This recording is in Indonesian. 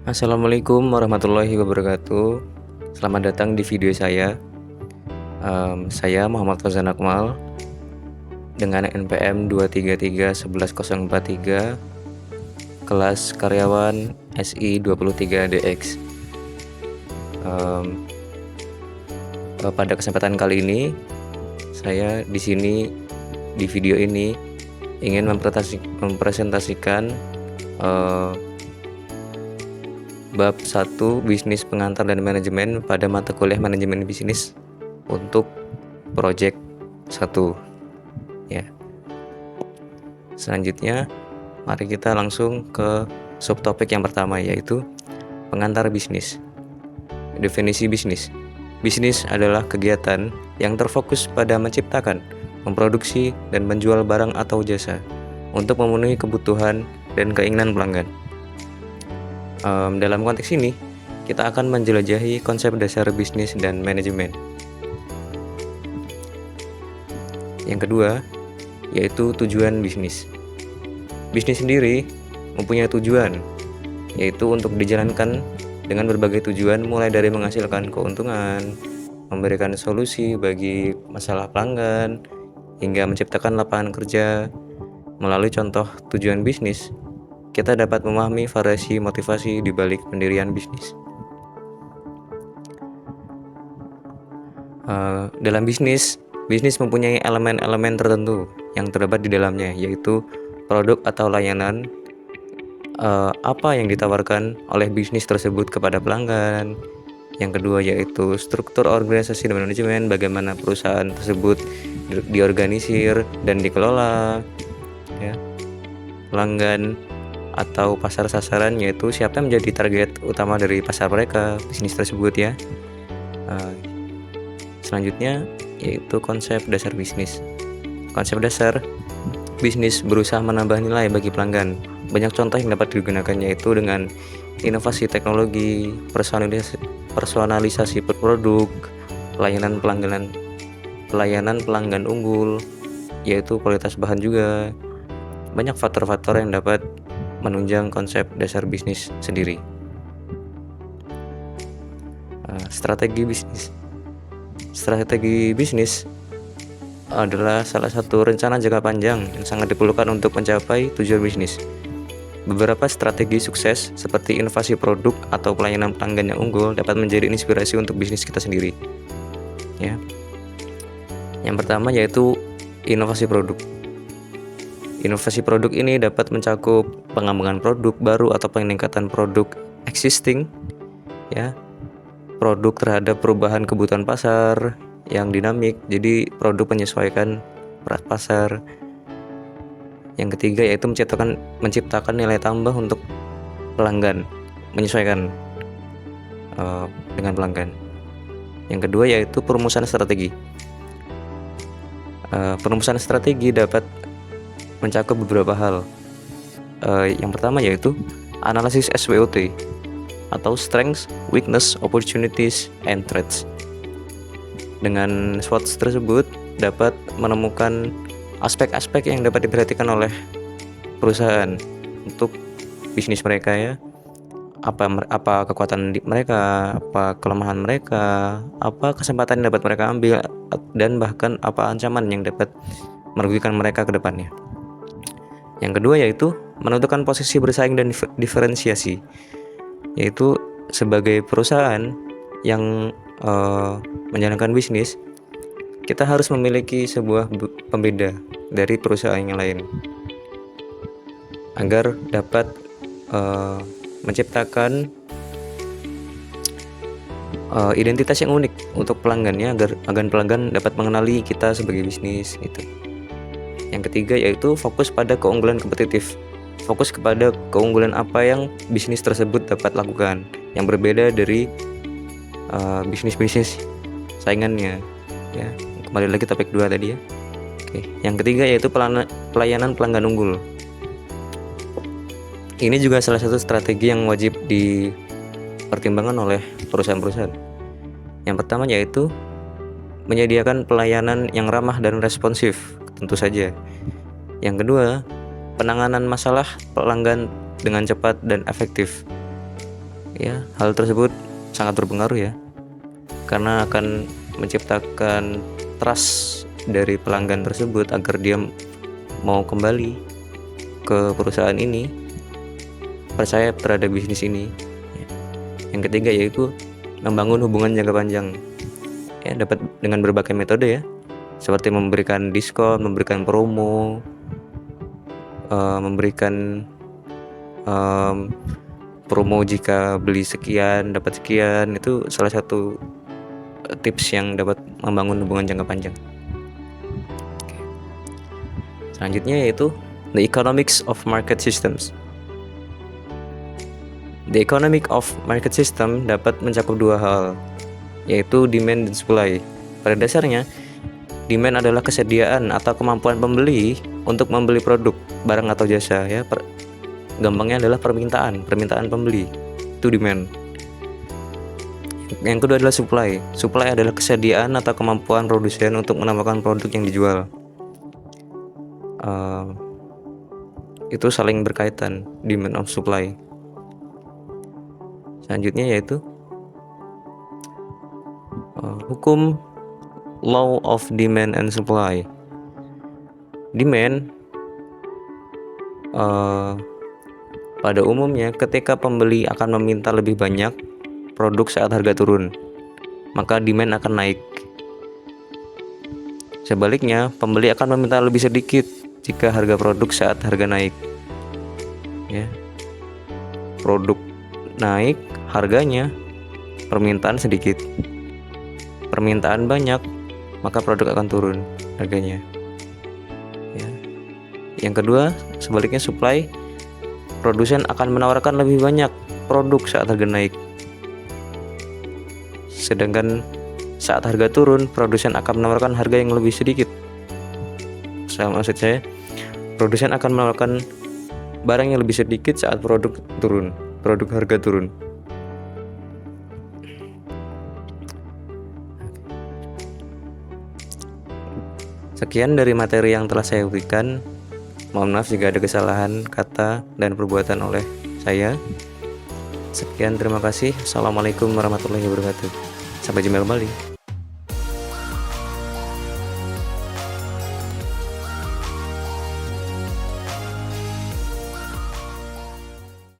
Assalamualaikum warahmatullahi wabarakatuh. Selamat datang di video saya. Saya Muhammad Fauzan Akmal dengan NPM 2331143, kelas karyawan SI 23DX. Pada kesempatan kali ini, saya di sini di video ini ingin mempresentasikan bab 1 bisnis pengantar dan manajemen pada mata kuliah manajemen bisnis untuk project 1 ya. Selanjutnya mari kita langsung ke subtopik yang pertama, yaitu pengantar bisnis. Definisi bisnis. Bisnis adalah kegiatan yang terfokus pada menciptakan, memproduksi, dan menjual barang atau jasa untuk memenuhi kebutuhan dan keinginan pelanggan. Dalam konteks ini, kita akan menjelajahi konsep dasar bisnis dan manajemen. Yang kedua, yaitu tujuan bisnis. Bisnis sendiri mempunyai tujuan, yaitu untuk dijalankan dengan berbagai tujuan, mulai dari menghasilkan keuntungan, memberikan solusi bagi masalah pelanggan, hingga menciptakan lapangan kerja. Melalui contoh tujuan bisnis, kita dapat memahami variasi motivasi di balik pendirian bisnis. Dalam bisnis mempunyai elemen-elemen tertentu yang terdapat di dalamnya, yaitu produk atau layanan, apa yang ditawarkan oleh bisnis tersebut kepada pelanggan. Yang kedua yaitu struktur organisasi dan manajemen, bagaimana perusahaan tersebut diorganisir dan dikelola, ya. Pelanggan atau pasar sasaran, yaitu siapa yang menjadi target utama dari pasar mereka, bisnis tersebut ya. Selanjutnya yaitu konsep dasar bisnis. Konsep dasar bisnis berusaha menambah nilai bagi pelanggan. Banyak contoh yang dapat digunakan, yaitu dengan inovasi teknologi, personalisasi produk, pelayanan pelanggan unggul, yaitu kualitas bahan juga. Banyak faktor-faktor yang dapat menunjang konsep dasar bisnis sendiri. Strategi bisnis. Strategi bisnis adalah salah satu rencana jangka panjang yang sangat diperlukan untuk mencapai tujuan bisnis. Beberapa strategi sukses seperti inovasi produk atau pelayanan pelanggan yang unggul dapat menjadi inspirasi untuk bisnis kita sendiri. Ya. Yang pertama yaitu inovasi produk. Inovasi produk ini dapat mencakup pengembangan produk baru atau peningkatan produk existing, ya. Produk terhadap perubahan kebutuhan pasar yang dinamik, jadi produk menyesuaikan pasar. Yang ketiga yaitu menciptakan nilai tambah untuk pelanggan, menyesuaikan dengan pelanggan. Yang kedua yaitu perumusan strategi. Perumusan strategi dapat mencakup beberapa hal. Yang pertama yaitu analisis SWOT atau Strengths, Weakness, Opportunities, and Threats. Dengan SWOT tersebut dapat menemukan aspek-aspek yang dapat diperhatikan oleh perusahaan untuk bisnis mereka ya. Apa kekuatan mereka, apa kelemahan mereka, apa kesempatan yang dapat mereka ambil, dan bahkan apa ancaman yang dapat merugikan mereka ke depannya. Yang kedua yaitu menentukan posisi bersaing dan diferensiasi, yaitu sebagai perusahaan yang menjalankan bisnis, kita harus memiliki sebuah pembeda dari perusahaan yang lain agar dapat menciptakan identitas yang unik untuk pelanggannya, agar pelanggan dapat mengenali kita sebagai bisnis gitu. Yang ketiga yaitu fokus pada keunggulan kompetitif. Fokus kepada keunggulan apa yang bisnis tersebut dapat lakukan yang berbeda dari bisnis-bisnis saingannya ya. Kembali lagi topik 2 tadi ya. Oke. Yang ketiga yaitu pelayanan pelanggan unggul. Ini juga salah satu strategi yang wajib dipertimbangkan oleh perusahaan-perusahaan. Yang pertama yaitu menyediakan pelayanan yang ramah dan responsif, tentu saja. Yang kedua, penanganan masalah pelanggan dengan cepat dan efektif. Ya, hal tersebut sangat berpengaruh ya, karena akan menciptakan trust dari pelanggan tersebut agar dia mau kembali ke perusahaan ini, percaya terhadap bisnis ini. Yang ketiga yaitu membangun hubungan jangka panjang. Ya, dapat dengan berbagai metode ya, seperti memberikan diskon, memberikan promo, memberikan promo jika beli sekian dapat sekian. Itu salah satu tips yang dapat membangun hubungan jangka panjang. Selanjutnya yaitu the economics of market systems. The economic of market system dapat mencakup dua hal, yaitu demand dan supply. Pada dasarnya, demand adalah kesediaan atau kemampuan pembeli untuk membeli produk, barang atau jasa ya. Gampangnya adalah permintaan pembeli. Itu demand. Yang kedua adalah supply. Supply adalah kesediaan atau kemampuan produsen untuk menambahkan produk yang dijual. Itu saling berkaitan, demand of supply. Selanjutnya yaitu hukum law of demand and supply. Demand pada umumnya ketika pembeli akan meminta lebih banyak produk saat harga turun, maka demand akan naik. Sebaliknya, pembeli akan meminta lebih sedikit jika harga produk saat harga naik. Ya. Produk naik harganya, permintaan sedikit. Permintaan banyak, maka produk akan turun harganya. Ya. Yang kedua, sebaliknya supply, produsen akan menawarkan lebih banyak produk saat harga naik. Sedangkan saat harga turun, produsen akan menawarkan harga yang lebih sedikit. Maksud saya, produsen akan menawarkan barang yang lebih sedikit saat produk harga turun. Sekian dari materi yang telah saya berikan. Mohon maaf jika ada kesalahan kata dan perbuatan oleh saya. Sekian, terima kasih. Assalamualaikum warahmatullahi wabarakatuh. Sampai jumpa kembali.